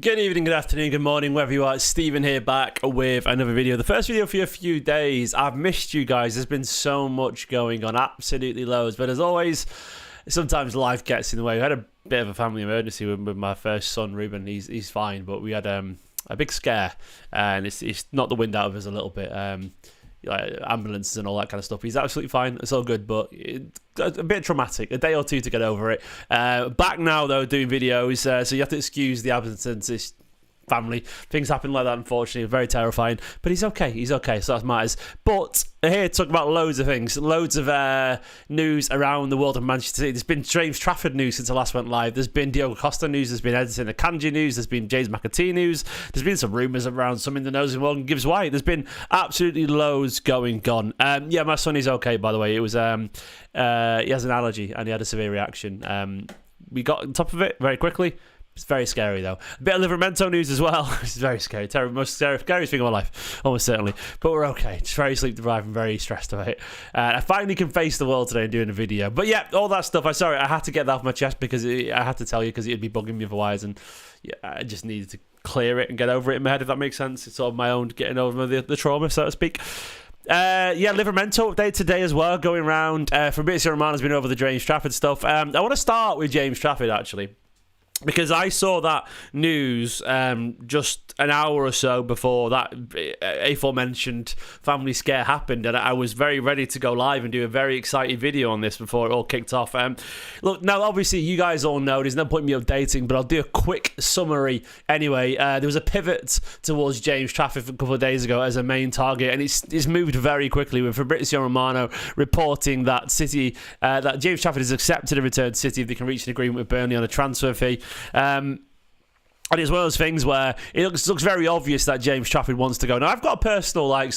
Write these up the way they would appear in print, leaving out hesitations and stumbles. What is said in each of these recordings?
Good evening, good afternoon, good morning, wherever you are. It's Stephen here back with another video. The first video for a few days. I've missed you guys. There's been so much going on, absolutely loads. But as always, sometimes life gets in the way. We had a bit of a family emergency with my first son, Ruben. He's fine, but we had a big scare, and it's knocked the wind out of us a little bit. Like ambulances and all that kind of stuff. He's absolutely fine. It's all good, but a bit traumatic. A day or two to get over it. Back now, though, doing videos, so you have to excuse the absence. It's family. Things happen like that, unfortunately. Very terrifying. But he's okay, so that matters. But here to talk about loads of things. Loads of news around the world of Manchester City. There's been James Trafford news since I last went live. There's been Diogo Costa news. There's been Ederson and Kounde news. There's been James McAtee news. There's been some rumours around some in the nose and Morgan Gibbs White. There's been absolutely loads going on. Yeah, my son is okay, by the way. It was he has an allergy and he had a severe reaction. We got on top of it very quickly. It's very scary, though. A bit of Livramento news as well. It's very scary. Most scariest thing of my life, almost certainly. But we're okay. Just very sleep deprived and very stressed about it. I finally can face the world today and doing a video. But yeah, all that stuff. I had to get that off my chest because I had to tell you because it'd be bugging me otherwise. And yeah, I just needed to clear it and get over it in my head, if that makes sense. It's sort of my own getting over the trauma, so to speak. Livramento update today as well, going around. Fabrizio Romano's been over the James Trafford stuff. I want to start with James Trafford, actually, because I saw that news just an hour or so before that aforementioned family scare happened, and I was very ready to go live and do a very exciting video on this before it all kicked off. Look, now obviously you guys all know there's no point in me updating, but I'll do a quick summary anyway. There was a pivot towards James Trafford a couple of days ago as a main target, and it's moved very quickly with Fabrizio Romano reporting that that James Trafford has accepted a return to City if they can reach an agreement with Burnley on a transfer fee. And it's one of those things where it looks very obvious that James Trafford wants to go. Now, I've got a personal, quite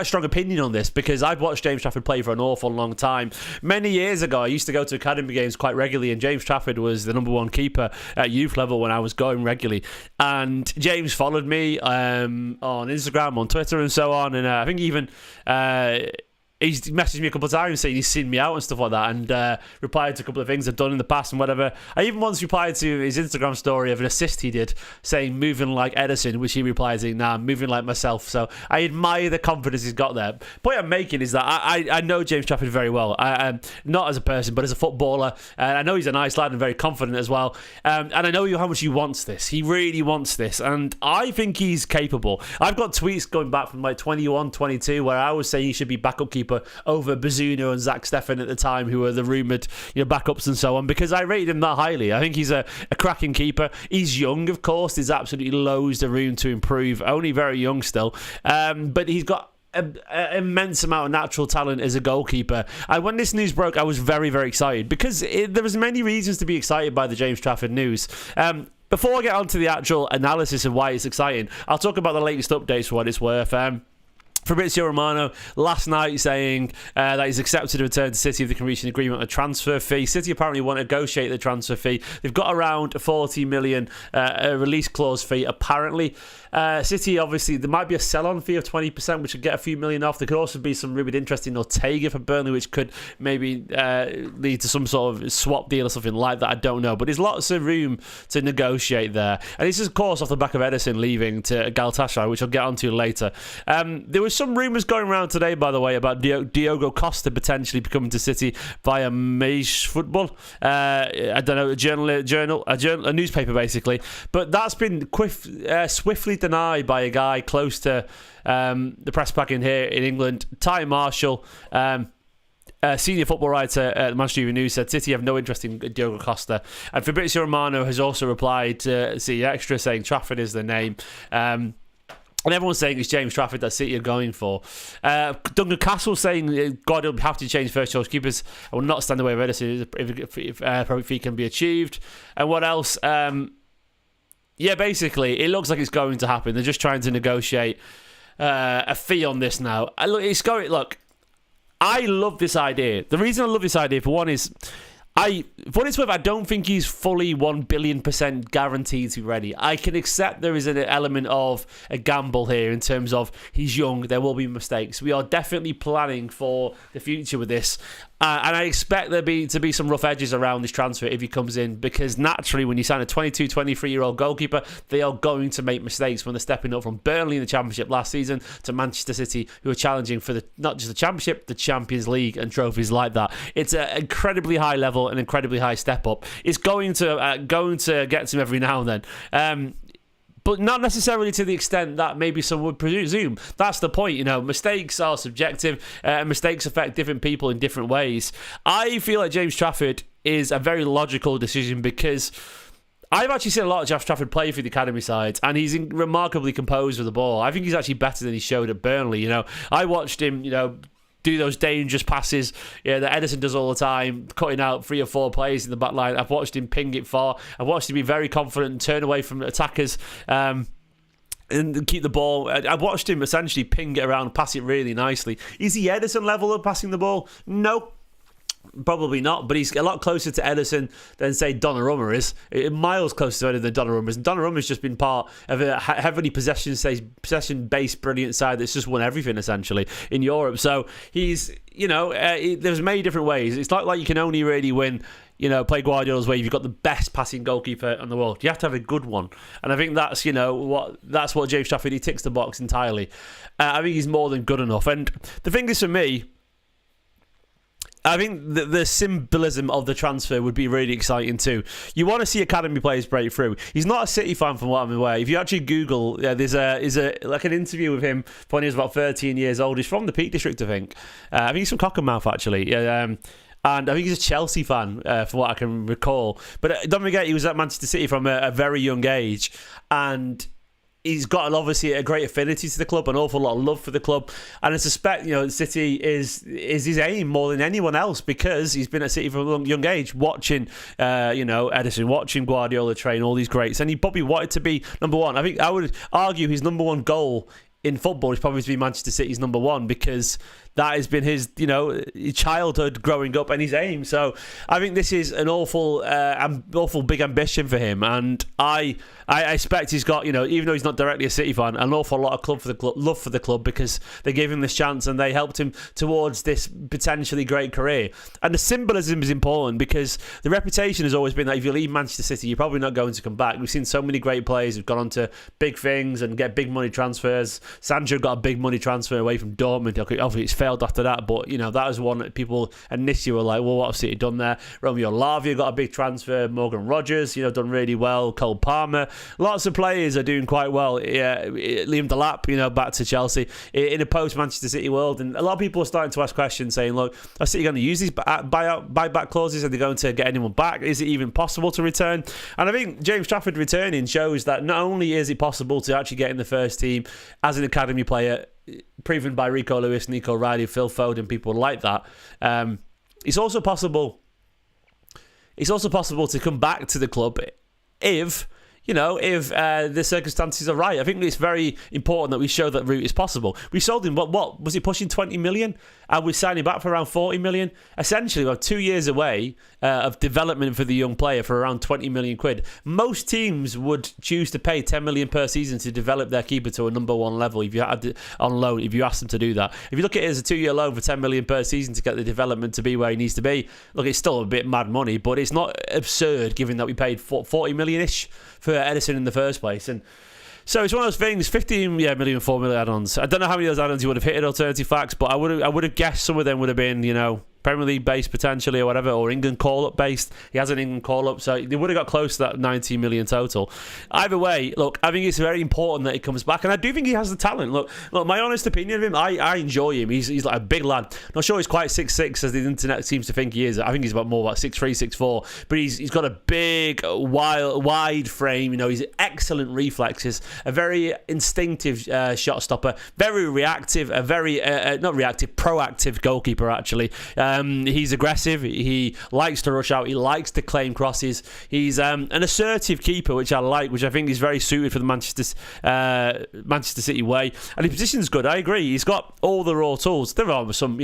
a strong opinion on this because I've watched James Trafford play for an awful long time. Many years ago, I used to go to academy games quite regularly, and James Trafford was the number one keeper at youth level when I was going regularly. And James followed me on Instagram, on Twitter, and so on. And I think even he's messaged me a couple of times saying he's seen me out and stuff like that, and replied to a couple of things I've done in the past and whatever. I even once replied to his Instagram story of an assist he did saying moving like Ederson, which he replied saying, nah, moving like myself. So I admire the confidence he's got there. The point I'm making is that I know James Trafford very well. Not as a person, but as a footballer. And I know he's a nice lad and very confident as well. And I know how much he wants this. He really wants this. And I think he's capable. I've got tweets going back from like 21, 22, where I was saying he should be backup keeper over Bazunu and Zach Steffen at the time, who were the rumoured backups and so on, because I rated him that highly. I think he's a cracking keeper. He's young, of course. There's absolutely loads of room to improve. Only very young still. But he's got an immense amount of natural talent as a goalkeeper. And when this news broke, I was very, very excited because there was many reasons to be excited by the James Trafford news. Before I get on to the actual analysis of why it's exciting, I'll talk about the latest updates for what it's worth. Fabrizio Romano last night saying that he's accepted a return to City if they can reach an agreement on a transfer fee. City apparently want to negotiate the transfer fee. They've got around a 40 million release clause fee, apparently. City, obviously, there might be a sell-on fee of 20%, which would get a few million off. There could also be some rumored interest in Ortega for Burnley, which could maybe lead to some sort of swap deal or something like that. I don't know. But there's lots of room to negotiate there. And this is, of course, off the back of Ederson leaving to Galatasaray, which I'll get onto later. There was some rumours going around today, by the way, about Diogo Costa potentially coming to City via Mage Football. I don't know, a newspaper, basically. But that's been swiftly denied by a guy close to the press pack in here in England. Ty Marshall, senior football writer at Manchester Evening News, said City have no interest in Diogo Costa. And Fabrizio Romano has also replied to City Extra saying Trafford is the name. And everyone's saying it's James Trafford that City are going for. Duncan Castle saying God will have to change first choice keepers. I will not stand away with Ederson if perfect fee can be achieved. And what else? Yeah, basically, it looks like it's going to happen. They're just trying to negotiate a fee on this now. Look, I love this idea. The reason I love this idea, for one, is for what it's worth, I don't think he's fully 1 billion% guaranteed to be ready. I can accept there is an element of a gamble here in terms of he's young, there will be mistakes. We are definitely planning for the future with this. And I expect there to be some rough edges around this transfer if he comes in, because naturally when you sign a 22, 23-year-old goalkeeper, they are going to make mistakes when they're stepping up from Burnley in the Championship last season to Manchester City, who are challenging for not just the Championship, the Champions League and trophies like that. It's an incredibly high level, an incredibly high step up. It's going to get to him every now and then. But not necessarily to the extent that maybe some would presume. That's the point, mistakes are subjective, mistakes affect different people in different ways. I feel like James Trafford is a very logical decision, because I've actually seen a lot of James Trafford play for the academy sides, and he's remarkably composed with the ball. I think he's actually better than he showed at Burnley. I watched him, do those dangerous passes that Ederson does all the time, cutting out 3 or 4 players in the back line. I've watched him ping it far. I've watched him be very confident and turn away from attackers and keep the ball. I've watched him essentially ping it around, pass it really nicely. Is he Ederson level of passing the ball? No. Probably not, but he's a lot closer to Ederson than, say, Donnarumma is. Miles closer to Ederson than Donnarumma is. And Donnarumma's just been part of a heavily possession-based, brilliant side that's just won everything, essentially, in Europe. So he's, there's many different ways. It's not like you can only really win, play Guardiola's way if you've got the best passing goalkeeper in the world. You have to have a good one. And I think that's, what James Trafford, he ticks the box entirely. I think he's more than good enough. And the thing is, for me, I think the symbolism of the transfer would be really exciting too. You want to see academy players break through. He's not a City fan, from what I'm aware. If you actually Google, there's an interview with him when he was about 13 years old. He's from the Peak District, I think. I think he's from Cockermouth, actually. And I think he's a Chelsea fan, from what I can recall. But don't forget, he was at Manchester City from a very young age, and he's got obviously a great affinity to the club, an awful lot of love for the club, and I suspect City is his aim more than anyone else, because he's been at City from a young age, watching Ederson, watching Guardiola train all these greats, and he probably wanted to be number one. I think I would argue his number one goal in football is probably to be Manchester City's number one, because that has been his childhood growing up and his aim. So I think this is an awful big ambition for him, and I expect he's got, even though he's not directly a City fan, an awful lot of love for the club, because they gave him this chance and they helped him towards this potentially great career. And the symbolism is important, because the reputation has always been that if you leave Manchester City, you're probably not going to come back. We've seen so many great players who've gone on to big things and get big money transfers. Sancho got a big money transfer away from Dortmund. Obviously, it's failed after that, but that was one that people initially were like, well, what have City done there? Romeo Lavia got a big transfer. Morgan Rogers, done really well. Cole Palmer. Lots of players are doing quite well. Liam Delap, back to Chelsea in a post-Manchester City world. And a lot of people are starting to ask questions saying, look, are City going to use these buyback clauses? Are they going to get anyone back? Is it even possible to return? And I think James Trafford returning shows that not only is it possible to actually get in the first team as an academy player, proven by Rico Lewis, Nico Riley, Phil Foden, people like that, it's also possible to come back to the club if the circumstances are right. I think it's very important that we show that route is possible. We sold him, what was he pushing 20 million? And we're signing back for around 40 million. Essentially, we're 2 years away of development for the young player for around 20 million quid. Most teams would choose to pay 10 million per season to develop their keeper to a number one level if you had on loan, if you asked them to do that. If you look at it as a 2-year loan for 10 million per season to get the development to be where he needs to be, look, it's still a bit mad money, but it's not absurd given that we paid 40 million-ish for Ederson in the first place. And so it's one of those things, 15 million, 4 million add-ons. I don't know how many of those add-ons you would have hit at Alternative Facts, but I would have guessed some of them would have been, Premier League based potentially or whatever, or England call-up based. He has an England call-up, so they would have got close to that 19 million total. Either way, look, I think it's very important that he comes back, and I do think he has the talent. Look, my honest opinion of him, I enjoy him. He's like a big lad. Not sure he's quite 6'6", as the internet seems to think he is. I think he's more like 6'3", 6'4", but he's got a big, wide frame. He's excellent reflexes, a very instinctive shot stopper, very reactive, a very not reactive, proactive goalkeeper actually. He's aggressive. He likes to rush out. He likes to claim crosses. He's an assertive keeper, which I like, which I think is very suited for the Manchester City way. And his position's good. I agree. He's got all the raw tools. There are some,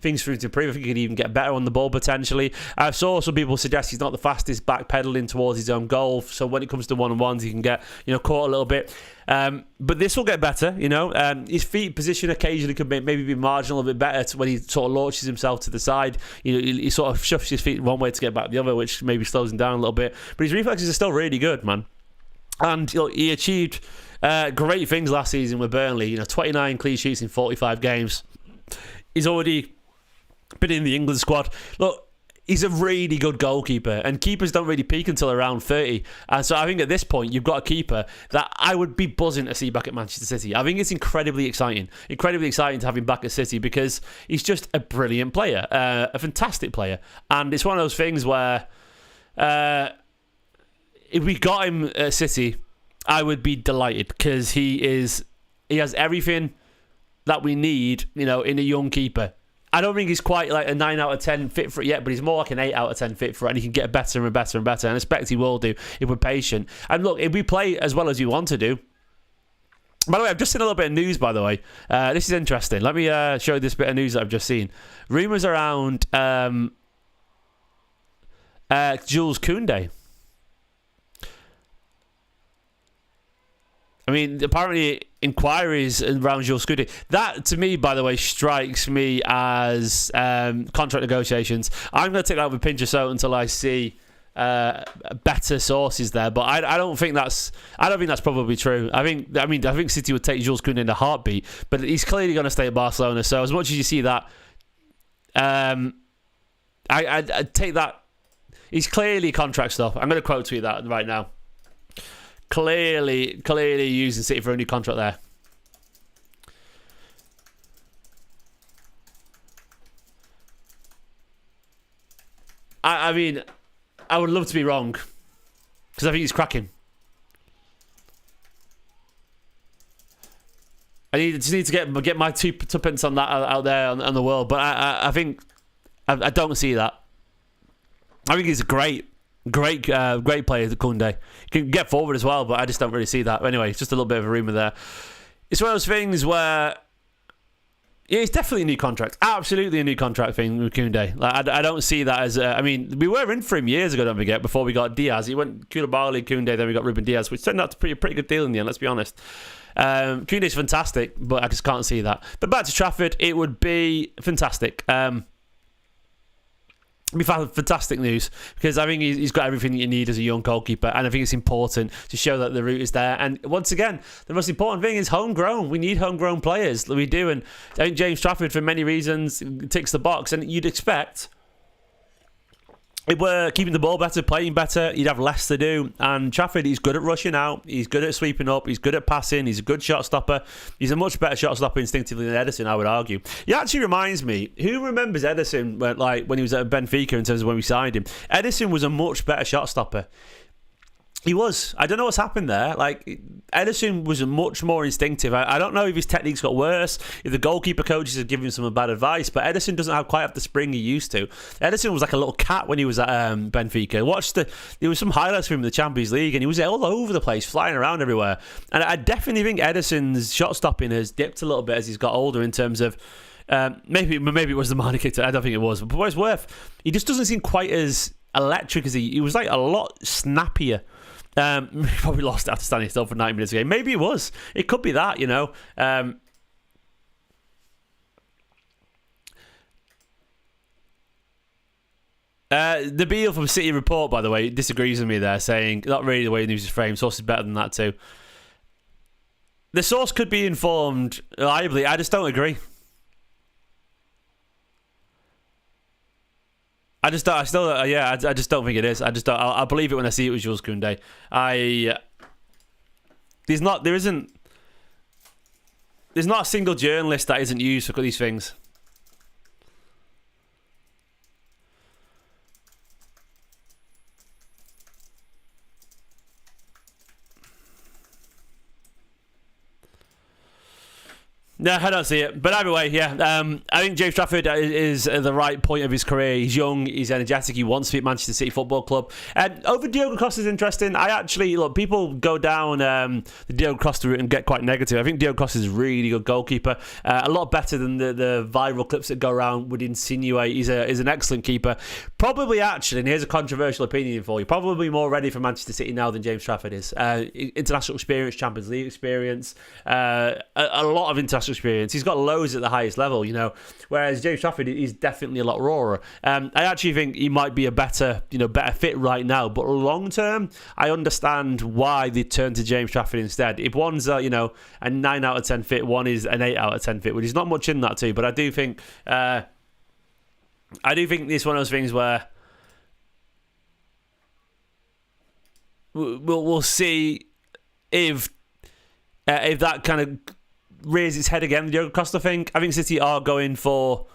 things for him to improve. I think he could even get better on the ball potentially. I saw some people suggest he's not the fastest backpedaling towards his own goal. So when it comes to one-on-ones, he can get caught a little bit. But this will get better, you know. His feet position occasionally could maybe be marginal a bit better when he sort of launches himself to the side. You know, he sort of shoves his feet one way to get back the other, which maybe slows him down a little bit. But his reflexes are still really good, man. And you know, he achieved great things last season with Burnley. You know, 29 clean sheets in 45 games. He's already been in the England squad. Look, he's a really good goalkeeper, and keepers don't really peak until around 30. And so I think at this point, you've got a keeper that I would be buzzing to see back at Manchester City. I think it's incredibly exciting to have him back at City, because he's just a brilliant player, a fantastic player. And it's one of those things where if we got him at City, I would be delighted, because he has everything that we need, you know, in a young keeper. I don't think he's quite like a 9 out of 10 fit for it yet, but he's more like an 8 out of 10 fit for it, and he can get better and better and better, and I expect he will do if we're patient. And look, if we play as well as you want to do. By the way, I've just seen a little bit of news, by the way. This is interesting. Let me show you this bit of news that I've just seen. Rumours around Jules Kounde. I mean, apparently inquiries around Jules Kounde. That, to me, by the way, strikes me as contract negotiations. I'm going to take that with a pinch of salt until I see better sources there. But I don't think that's probably true. I think City would take Jules Kounde in a heartbeat, but he's clearly going to stay at Barcelona. So as much as you see that, I'd take that. He's clearly contract stuff. I'm going to quote tweet that right now. Clearly using City for a new contract there. I mean, I would love to be wrong, because I think he's cracking. I just need to get my tuppence on that out there on the world, but I think I don't see that. I think he's a great player, Kounde. He can get forward as well, but I just don't really see that. Anyway, it's just a little bit of a rumour there. It's one of those things where, yeah, it's definitely a new contract. Absolutely a new contract thing with Kounde. Like, I don't see that as... I mean, we were in for him years ago, don't forget, before we got Diaz. He went Koulibaly, Kounde, then we got Ruben Diaz, which turned out to be a pretty good deal in the end, let's be honest. Kounde's fantastic, but I just can't see that. But back to Trafford, it would be fantastic. It'd be fantastic news, because I think he's got everything that you need as a young goalkeeper, and I think it's important to show that the route is there. And once again, the most important thing is homegrown. We need homegrown players. We do, and I think James Trafford, for many reasons, ticks the box. And you'd expect, if we're keeping the ball better, playing better, you'd have less to do. And Trafford, he's good at rushing out, he's good at sweeping up, he's good at passing, he's a good shot stopper. He's a much better shot stopper instinctively than Ederson, I would argue. He actually reminds me, who remembers Ederson when he was at Benfica in terms of when we signed him? Ederson was a much better shot stopper. He was. I don't know what's happened there. Like, Ederson was much more instinctive. I don't know if his techniques got worse, if the goalkeeper coaches had given him some bad advice, but Ederson doesn't quite have the spring he used to. Ederson was like a little cat when he was at Benfica. There was some highlights from him in the Champions League, and he was all over the place, flying around everywhere. And I definitely think Ederson's shot stopping has dipped a little bit as he's got older in terms of maybe it was the man who kicked it. I don't think it was. But what it's worth, he just doesn't seem quite as electric as he was. Like a lot snappier. He probably lost it after standing still for 90 minutes a game. Maybe it was. It could be that, you know. The Beal from City Report, by the way, disagrees with me there, saying not really the way the news is framed. Source is better than that too. The source could be informed reliably. I just don't agree. I just don't think it is. I'll believe it when I see it with Jules Kounde. There's not a single journalist that isn't used for these things. No, I don't see it. But either way, yeah. I think James Trafford is at the right point of his career. He's young, he's energetic, he wants to be at Manchester City Football Club. Over Diogo Costa is interesting. I actually, look, people go down the Diogo Costa route and get quite negative. I think Diogo Costa is a really good goalkeeper. A lot better than the viral clips that go around would insinuate. He's an excellent keeper. Probably actually, and here's a controversial opinion for you, probably more ready for Manchester City now than James Trafford is. International experience, Champions League experience, a lot of international experience. He's got loads at the highest level, whereas James Trafford is definitely a lot rawer. I actually think he might be a better fit right now, but long term, I understand why they turned to James Trafford instead. If one's a 9 out of 10 fit, one is an 8 out of 10 fit, which is not much in that too, but I do think it's one of those things where we'll see if that kind of rears its head again. The Diogo Costa thing. I think City are going for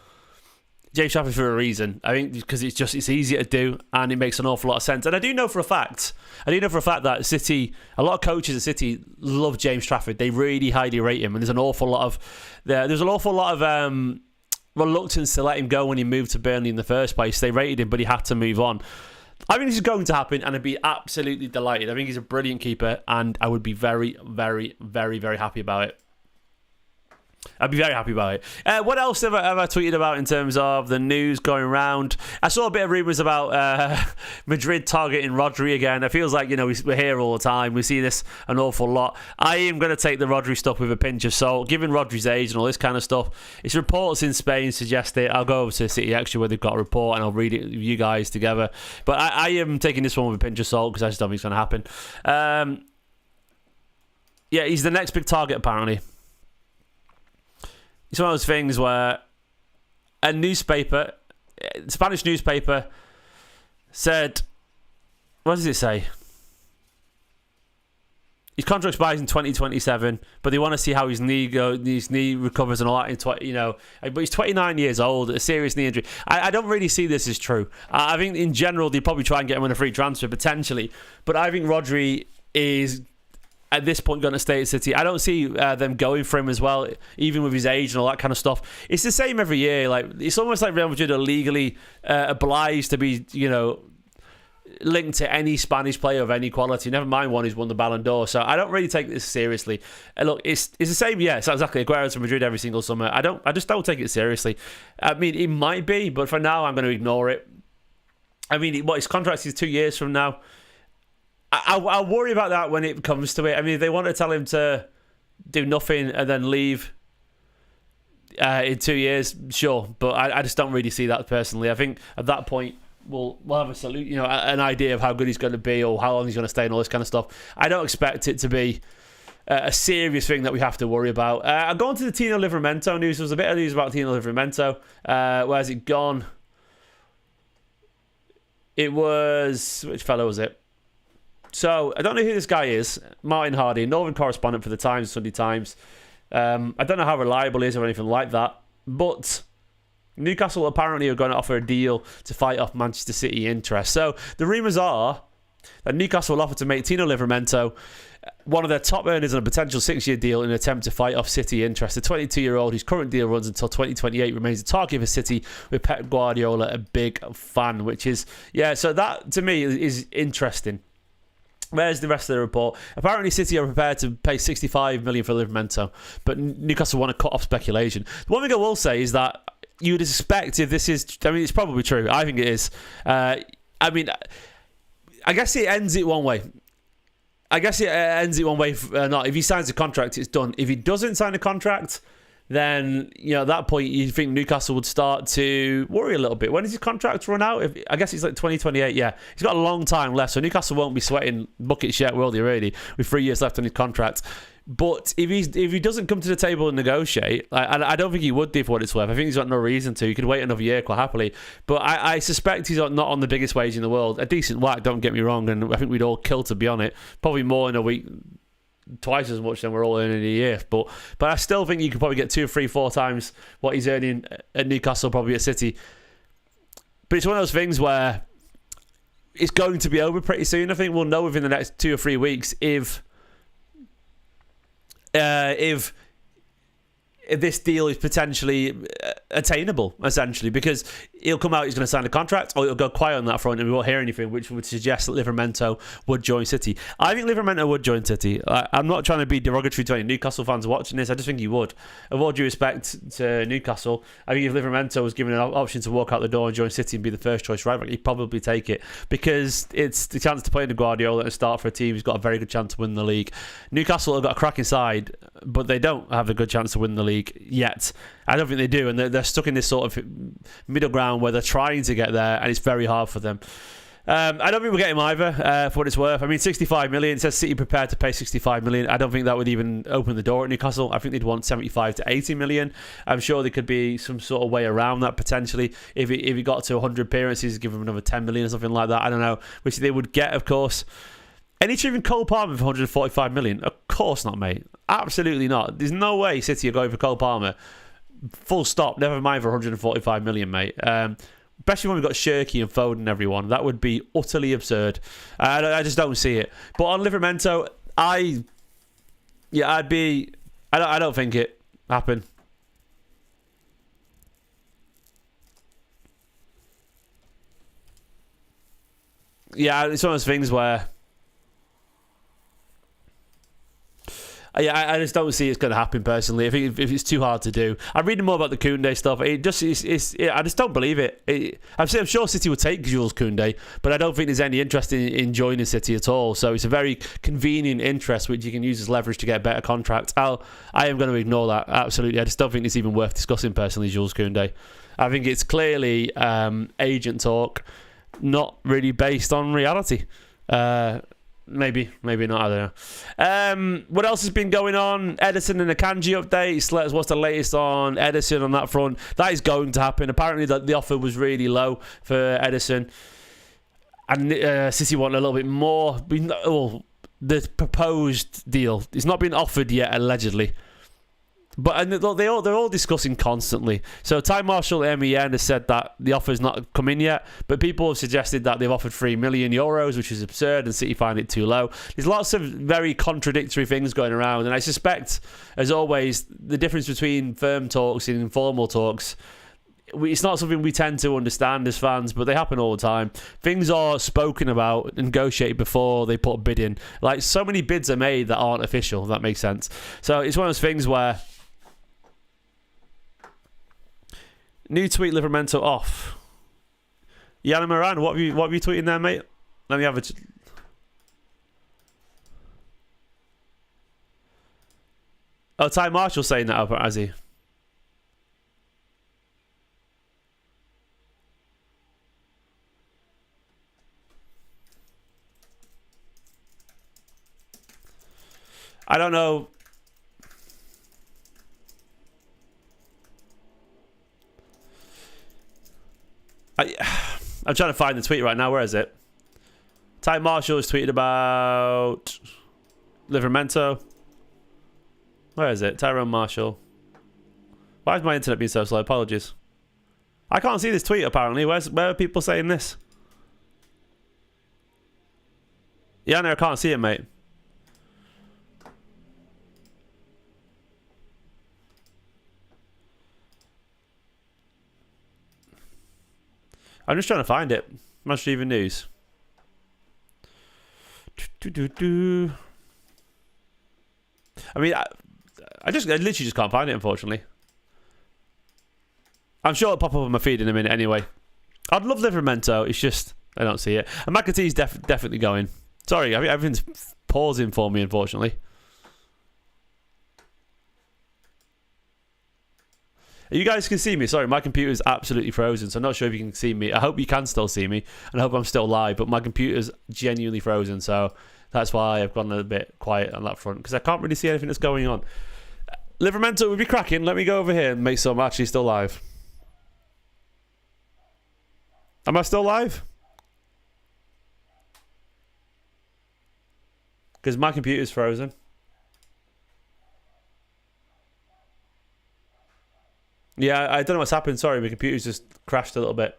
James Trafford for a reason. I think because it's easier to do and it makes an awful lot of sense. And I do know for a fact that City, a lot of coaches at City love James Trafford. They really highly rate him, and there's an awful lot of reluctance to let him go when he moved to Burnley in the first place. They rated him, but he had to move on. I think this is going to happen, and I'd be absolutely delighted. I think he's a brilliant keeper, and I would be very, very, very, very happy about it. I'd be very happy about it. What else have I tweeted about in terms of the news going around? I saw a bit of rumours about Madrid targeting Rodri again. It feels like, we're here all the time. We see this an awful lot. I am going to take the Rodri stuff with a pinch of salt. Given Rodri's age and all this kind of stuff, it's reports in Spain suggest it. I'll go over to City Extra where they've got a report and I'll read it with you guys together. But I am taking this one with a pinch of salt because I just don't think it's going to happen. Yeah, he's the next big target apparently. It's one of those things where a Spanish newspaper said, what does it say? His contract expires in 2027, but they want to see how his knee recovers and all that. But he's 29 years old, a serious knee injury. I don't really see this as true. I think in general they'd probably try and get him on a free transfer potentially, but I think Rodri is at this point going to stay at City. I don't see them going for him as well, even with his age and all that kind of stuff. It's the same every year. Like, it's almost like Real Madrid are legally obliged to be, linked to any Spanish player of any quality. Never mind one who's won the Ballon d'Or. So I don't really take this seriously. Look, it's the same. Yeah, it's exactly. Aguero's from Madrid every single summer. I just don't take it seriously. I mean, it might be, but for now, I'm going to ignore it. I mean, his contract is 2 years from now. I'll worry about that when it comes to it. I mean, if they want to tell him to do nothing and then leave in 2 years, sure. But I just don't really see that personally. I think at that point, we'll have a salute, an idea of how good he's going to be or how long he's going to stay and all this kind of stuff. I don't expect it to be a serious thing that we have to worry about. I'll go on to the Tino Livramento news. There was a bit of news about Tino Livramento. Where's it gone? It was... Which fellow was it? So, I don't know who this guy is. Martin Hardy, Northern correspondent for the Times, Sunday Times. I don't know how reliable he is or anything like that. But Newcastle apparently are going to offer a deal to fight off Manchester City interest. So, the rumours are that Newcastle will offer to make Tino Livramento one of their top earners on a potential 6-year deal in an attempt to fight off City interest. The 22-year-old, whose current deal runs until 2028, remains a target for City, with Pep Guardiola a big fan, which is... Yeah, so that, to me, is interesting. Where's the rest of the report? Apparently City are prepared to pay $65 million for Livramento, but Newcastle want to cut off speculation. The one thing I will say is that you would expect if this is... I mean, it's probably true. I think it is. I guess it ends it one way. Not. If he signs a contract, it's done. If he doesn't sign a contract, then at that point you think Newcastle would start to worry a little bit. When does his contract run out? I guess it's like 2028. Yeah, he's got a long time left, so Newcastle won't be sweating buckets yet, will they? Really, with 3 years left on his contract. But if he doesn't come to the table and negotiate, I don't think he would do for what it's worth. I think he's got no reason to. He could wait another year quite happily. But I suspect he's not on the biggest wage in the world. A decent whack, don't get me wrong, and I think we'd all kill to be on it. Probably more in a week. Twice as much than we're all earning a year, but I still think you could probably get 2, 3, 4 times what he's earning at Newcastle, probably at City. But it's one of those things where it's going to be over pretty soon. I think we'll know within the next 2 or 3 weeks if this deal is potentially attainable, essentially, because he'll come out, he's going to sign a contract, or he'll go quiet on that front and we won't hear anything, which would suggest that Livramento would join City. I think Livramento would join City. I'm not trying to be derogatory to any Newcastle fans watching this. I just think he would. Of all due respect to Newcastle, I think if Livramento was given an option to walk out the door and join City and be the first choice right back, he'd probably take it, because it's the chance to play in the Guardiola and start for a team who's got a very good chance to win the league. Newcastle have got a cracking side, but they don't have a good chance to win the league yet. I don't think they do, and they're stuck in this sort of middle ground where they're trying to get there, and it's very hard for them. I don't think we'll get him either, for what it's worth. I mean, 65 million, it says City prepared to pay 65 million. I don't think that would even open the door at Newcastle. I think they'd want 75 to 80 million. I'm sure there could be some sort of way around that potentially. If he got to 100 appearances, give him another 10 million or something like that. I don't know, which they would get, of course. Any even Cole Palmer for 145 million? Of course not, mate. Absolutely not. There's no way City are going for Cole Palmer. Full stop. Never mind for 145 million, mate. Especially when we've got Shirky and Foden and everyone. That would be utterly absurd. I just don't see it. But on Livramento, I don't think it happened. Yeah, it's one of those things where I just don't see it's going to happen personally. I think if it's too hard to do. I'm reading more about the Kounde stuff. I just don't believe it. I'm sure City would take Jules Kounde, but I don't think there's any interest in joining City at all. So it's a very convenient interest which you can use as leverage to get a better contract. I am going to ignore that, absolutely. I just don't think it's even worth discussing personally, Jules Kounde. I think it's clearly agent talk, not really based on reality. Maybe not, I don't know. What else has been going on? Ederson and Akanji updates. What's the latest on Ederson on that front? That is going to happen. Apparently the offer was really low for Ederson, and City want a little bit more. The proposed deal, it's not been offered yet, allegedly. But they're all discussing constantly. So Ty Marshall at MEN has said that the offer's not come in yet, but people have suggested that they've offered €3 million, which is absurd, and City find it too low. There's lots of very contradictory things going around, and I suspect, as always, the difference between firm talks and informal talks, it's not something we tend to understand as fans, but they happen all the time. Things are spoken about, negotiated before they put a bid in. Like, so many bids are made that aren't official, if that makes sense. So it's one of those things where new tweet, Livramento off. Yana Moran, what have you tweeting there, mate? Let me have it. Oh, Ty Marshall saying that up, has he? I don't know. I'm trying to find the tweet right now. Where is it? Ty Marshall has tweeted about Livramento. Where is it? Tyrone Marshall. Why is my internet being so slow? Apologies. I can't see this tweet apparently. Where are people saying this? Yeah, no, I can't see it, mate. I'm just trying to find it. Manchester Evening News. I mean, I literally just can't find it, unfortunately. I'm sure it'll pop up on my feed in a minute anyway. I'd love Livramento. It's just, I don't see it. And McAtee's definitely going. Sorry, everything's pausing for me, unfortunately. You guys can see me. Sorry, my computer's absolutely frozen, so I'm not sure if you can see me. I hope you can still see me, and I hope I'm still live, but my computer's genuinely frozen, so that's why I've gone a bit quiet on that front, because I can't really see anything that's going on. Livramento would be cracking. Let me go over here and make sure I'm actually still live. Am I still live? Because my computer's frozen. Yeah, I don't know what's happened. Sorry, my computer's just crashed a little bit.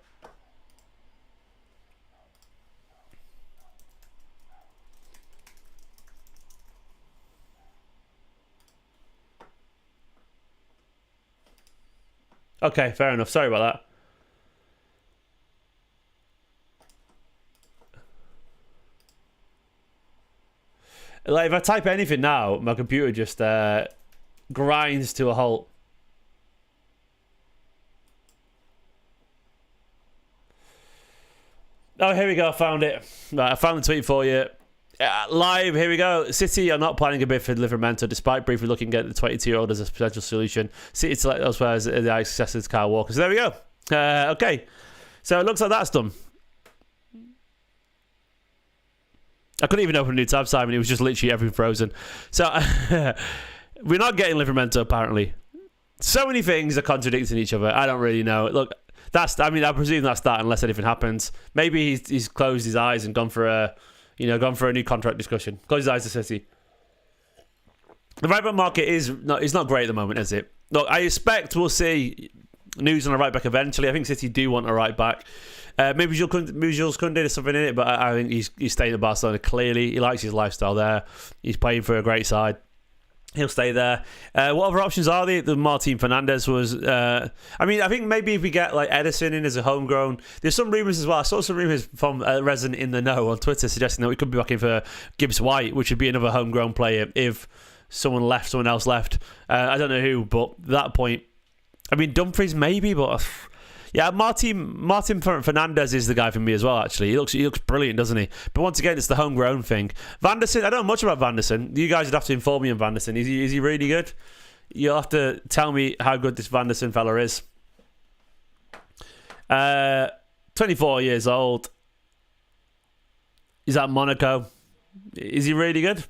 Okay, fair enough. Sorry about that. Like, if I type anything now, my computer just grinds to a halt. Oh, here we go. I found it. Right, I found the tweet for you. Live, here we go. City are not planning a bid for Livramento, despite briefly looking at the 22-year-old as a potential solution. City select elsewhere as the successor to Kyle Walker. So there we go. Okay. So it looks like that's done. I couldn't even open a new tab, Simon. It was just literally everything frozen. So we're not getting Livramento, apparently. So many things are contradicting each other. I don't really know. Look, I presume that's that unless anything happens. Maybe he's closed his eyes and gone for a new contract discussion. Closed his eyes to City. The right back market is not great at the moment, is it? Look, I expect we'll see news on a right back eventually. I think City do want a right back. Maybe Jules Kounde did something in it, but I think he's staying at Barcelona. Clearly, he likes his lifestyle there. He's playing for a great side. He'll stay there. What other options are there? The Martin Fernandez was... I think maybe if we get like Ederson in as a homegrown... There's some rumours as well. I saw some rumours from Resident in the Know on Twitter suggesting that we could be back in for Gibbs White, which would be another homegrown player if someone else left. I don't know who, but at that point... I mean, Dumfries maybe, but... Yeah, Martin Fernandez is the guy for me as well, actually. He looks brilliant, doesn't he? But once again, it's the homegrown thing. Van der Sar, I don't know much about Van der Sar. You guys would have to inform me on Van der Sar. Is he really good? You'll have to tell me how good this Van der Sar fella is. 24 years old. He's at Monaco. Is he really good?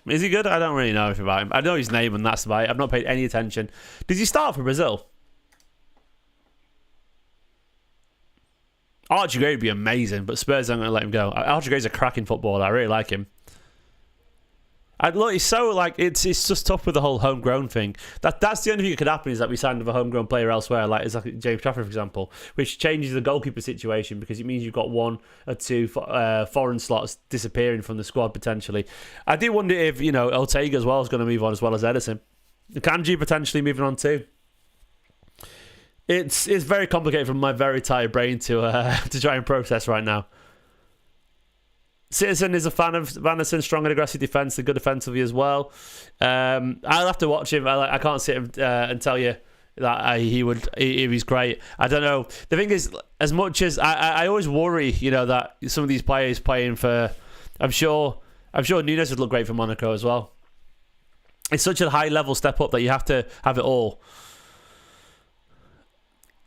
Is he good? I don't really know anything about him. I know his name and that's about it. I've not paid any attention. Did he start for Brazil? Archie Gray would be amazing, but Spurs aren't going to let him go. Archie Gray's a cracking footballer. I really like him. Look, he's so like it's just tough with the whole homegrown thing. That's the only thing that could happen is that we signed with a homegrown player elsewhere, like James Trafford, for example, which changes the goalkeeper situation because it means you've got one or two foreign slots disappearing from the squad potentially. I do wonder if Ortega as well is going to move on as well as Ederson. Kanji potentially moving on too. It's very complicated from my very tired brain to try and process right now. Citizen is a fan of Van der Sar, strong and aggressive defence, and good defensively as well. I'll have to watch him. I can't sit and tell you that he's great. I don't know. The thing is, as much as I always worry, that some of these players playing for, I'm sure Nunes would look great for Monaco as well. It's such a high level step up that you have to have it all.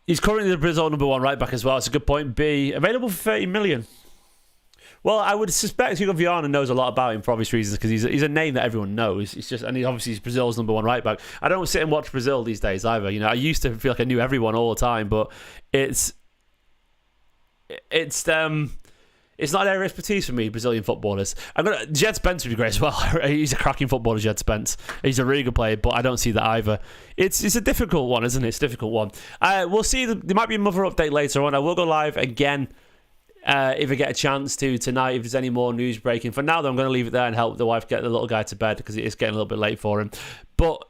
He's currently the Brazil number one right back as well. It's a good point. B, available for 30 million. Well, I would suspect Hugo Viana knows a lot about him for obvious reasons because he's a name that everyone knows. He's Brazil's number one right back. I don't sit and watch Brazil these days either. I used to feel like I knew everyone all the time, but it's not their expertise for me, Brazilian footballers. Jed Spence would be great as well. He's a cracking footballer, Jed Spence. He's a really good player, but I don't see that either. It's a difficult one, isn't it? It's a difficult one. We'll see. There might be another update later on. I will go live again if I get a chance to tonight, if there's any more news breaking. For now, though, I'm going to leave it there and help the wife get the little guy to bed because it is getting a little bit late for him. But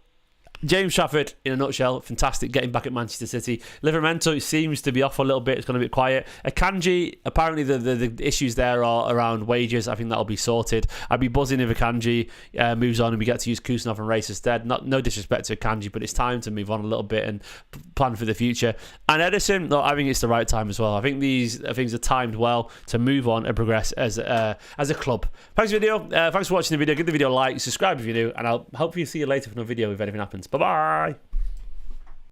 James Trafford, in a nutshell, fantastic, getting back at Manchester City. Livramento seems to be off a little bit. It's going to be quiet. Akanji, apparently the issues there are around wages. I think that'll be sorted. I'd be buzzing if Akanji moves on and we get to use Kusanov and Race instead. No disrespect to Akanji, but it's time to move on a little bit and plan for the future. And Ederson, look, I think it's the right time as well. I think these things are timed well to move on and progress as a club. Thanks for the video. Thanks for watching the video. Give the video a like, subscribe if you're new, and I'll hopefully see you later for another video if anything happens. Bye-bye.